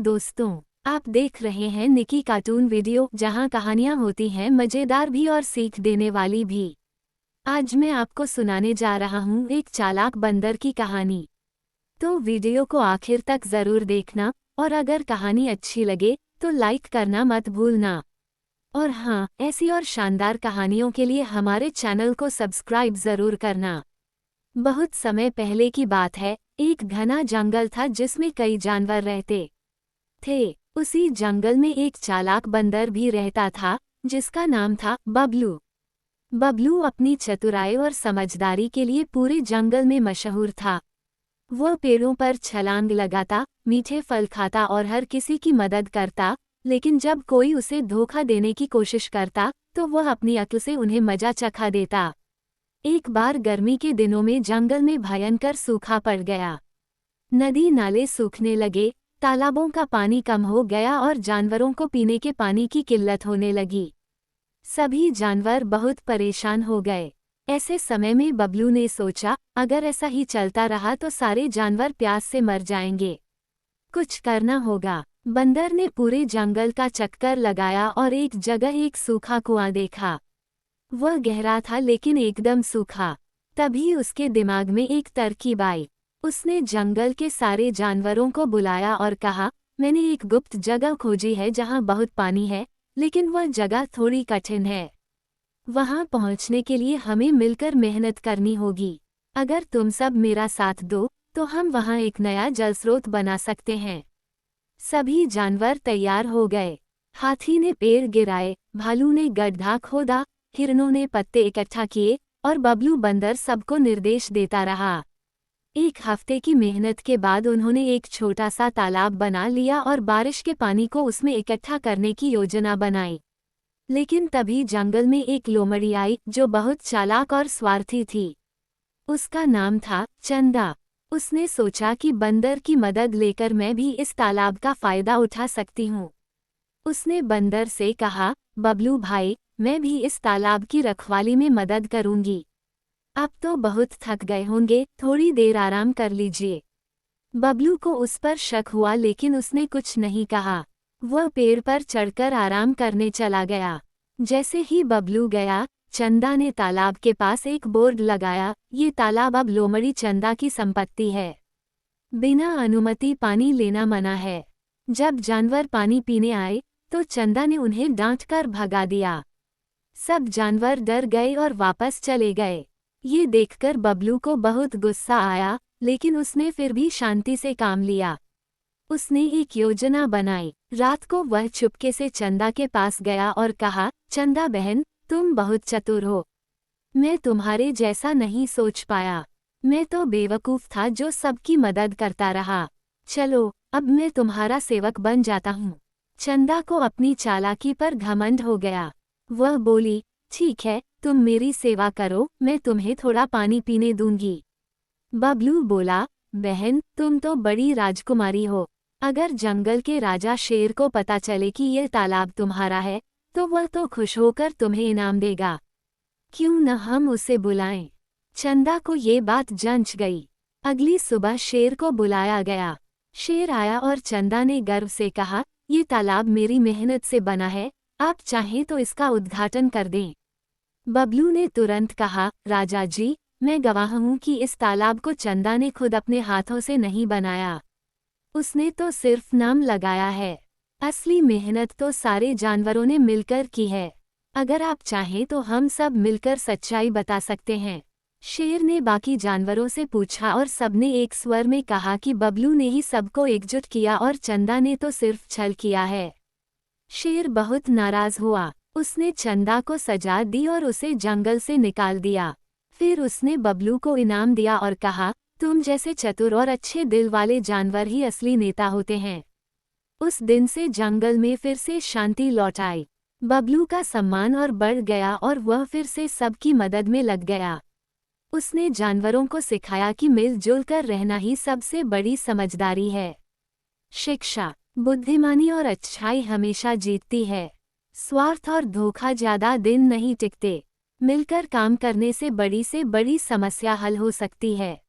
दोस्तों, आप देख रहे हैं निकी कार्टून वीडियो, जहां कहानियां होती हैं मजेदार भी और सीख देने वाली भी। आज मैं आपको सुनाने जा रहा हूं एक चालाक बंदर की कहानी। तो वीडियो को आखिर तक जरूर देखना और अगर कहानी अच्छी लगे तो लाइक करना मत भूलना। और हाँ, ऐसी और शानदार कहानियों के लिए हमारे चैनल को सब्सक्राइब जरूर करना। बहुत समय पहले की बात है, एक घना जंगल था जिसमें कई जानवर रहते थे। उसी जंगल में एक चालाक बंदर भी रहता था जिसका नाम था बबलू। बबलू अपनी चतुराई और समझदारी के लिए पूरे जंगल में मशहूर था। वह पेड़ों पर छलांग लगाता, मीठे फल खाता और हर किसी की मदद करता, लेकिन जब कोई उसे धोखा देने की कोशिश करता तो वह अपनी अक्ल से उन्हें मजा चखा देता। एक बार गर्मी के दिनों में जंगल में भयंकर सूखा पड़ गया। नदी नाले सूखने लगे, तालाबों का पानी कम हो गया और जानवरों को पीने के पानी की किल्लत होने लगी। सभी जानवर बहुत परेशान हो गए। ऐसे समय में बबलू ने सोचा, अगर ऐसा ही चलता रहा तो सारे जानवर प्यास से मर जाएंगे। कुछ करना होगा। बंदर ने पूरे जंगल का चक्कर लगाया और एक जगह एक सूखा कुआं देखा। वह गहरा था लेकिन एकदम सूखा। तभी उसके दिमाग में एक तरकीब आई। उसने जंगल के सारे जानवरों को बुलाया और कहा, मैंने एक गुप्त जगह खोजी है जहां बहुत पानी है, लेकिन वह जगह थोड़ी कठिन है। वहां पहुंचने के लिए हमें मिलकर मेहनत करनी होगी। अगर तुम सब मेरा साथ दो तो हम वहां एक नया जलस्रोत बना सकते हैं। सभी जानवर तैयार हो गए। हाथी ने पेड़ गिराए, भालू ने गड्ढा खोदा, हिरणों ने पत्ते इकट्ठा किए और बबलू बंदर सबको निर्देश देता रहा। एक हफ्ते की मेहनत के बाद उन्होंने एक छोटा सा तालाब बना लिया और बारिश के पानी को उसमें इकट्ठा करने की योजना बनाई। लेकिन तभी जंगल में एक लोमड़ी आई जो बहुत चालाक और स्वार्थी थी। उसका नाम था चंदा। उसने सोचा कि बंदर की मदद लेकर मैं भी इस तालाब का फायदा उठा सकती हूँ। उसने बंदर से कहा, बबलू भाई, मैं भी इस तालाब की रखवाली में मदद करूंगी। अब तो बहुत थक गए होंगे, थोड़ी देर आराम कर लीजिए। बबलू को उस पर शक हुआ लेकिन उसने कुछ नहीं कहा। वह पेड़ पर चढ़कर आराम करने चला गया। जैसे ही बबलू गया, चंदा ने तालाब के पास एक बोर्ड लगाया, ये तालाब अब लोमड़ी चंदा की संपत्ति है। बिना अनुमति पानी लेना मना है। जब जानवर पानी पीने आए तो चंदा ने उन्हें डांटकर भगा दिया। सब जानवर डर गए और वापस चले गए। ये देखकर बबलू को बहुत गुस्सा आया, लेकिन उसने फिर भी शांति से काम लिया। उसने एक योजना बनाई। रात को वह चुपके से चंदा के पास गया और कहा, चंदा बहन, तुम बहुत चतुर हो। मैं तुम्हारे जैसा नहीं सोच पाया। मैं तो बेवकूफ़ था जो सबकी मदद करता रहा। चलो, अब मैं तुम्हारा सेवक बन जाता हूँ। चंदा को अपनी चालाकी पर घमंड हो गया। वह बोली, ठीक है, तुम मेरी सेवा करो, मैं तुम्हें थोड़ा पानी पीने दूंगी। बबलू बोला, बहन, तुम तो बड़ी राजकुमारी हो। अगर जंगल के राजा शेर को पता चले कि यह तालाब तुम्हारा है तो वह तो खुश होकर तुम्हें इनाम देगा। क्यों न हम उसे बुलाएं? चंदा को ये बात जंच गई। अगली सुबह शेर को बुलाया गया। शेर आया और चंदा ने गर्व से कहा, ये तालाब मेरी मेहनत से बना है, आप चाहें तो इसका उद्घाटन कर दें। बबलू ने तुरंत कहा, राजा जी, मैं गवाह हूँ कि इस तालाब को चंदा ने खुद अपने हाथों से नहीं बनाया। उसने तो सिर्फ नाम लगाया है। असली मेहनत तो सारे जानवरों ने मिलकर की है। अगर आप चाहें तो हम सब मिलकर सच्चाई बता सकते हैं। शेर ने बाकी जानवरों से पूछा और सबने एक स्वर में कहा कि बबलू ने ही सबको एकजुट किया और चंदा ने तो सिर्फ छल किया है। शेर बहुत नाराज हुआ। उसने चंदा को सजा दी और उसे जंगल से निकाल दिया। फिर उसने बबलू को इनाम दिया और कहा, तुम जैसे चतुर और अच्छे दिल वाले जानवर ही असली नेता होते हैं। उस दिन से जंगल में फिर से शांति लौट आई। बबलू का सम्मान और बढ़ गया और वह फिर से सबकी मदद में लग गया। उसने जानवरों को सिखाया कि मिलजुल कर रहना ही सबसे बड़ी समझदारी है। शिक्षा, बुद्धिमानी और अच्छाई हमेशा जीतती है। स्वार्थ और धोखा ज्यादा दिन नहीं टिकते। मिलकर काम करने से बड़ी समस्या हल हो सकती है।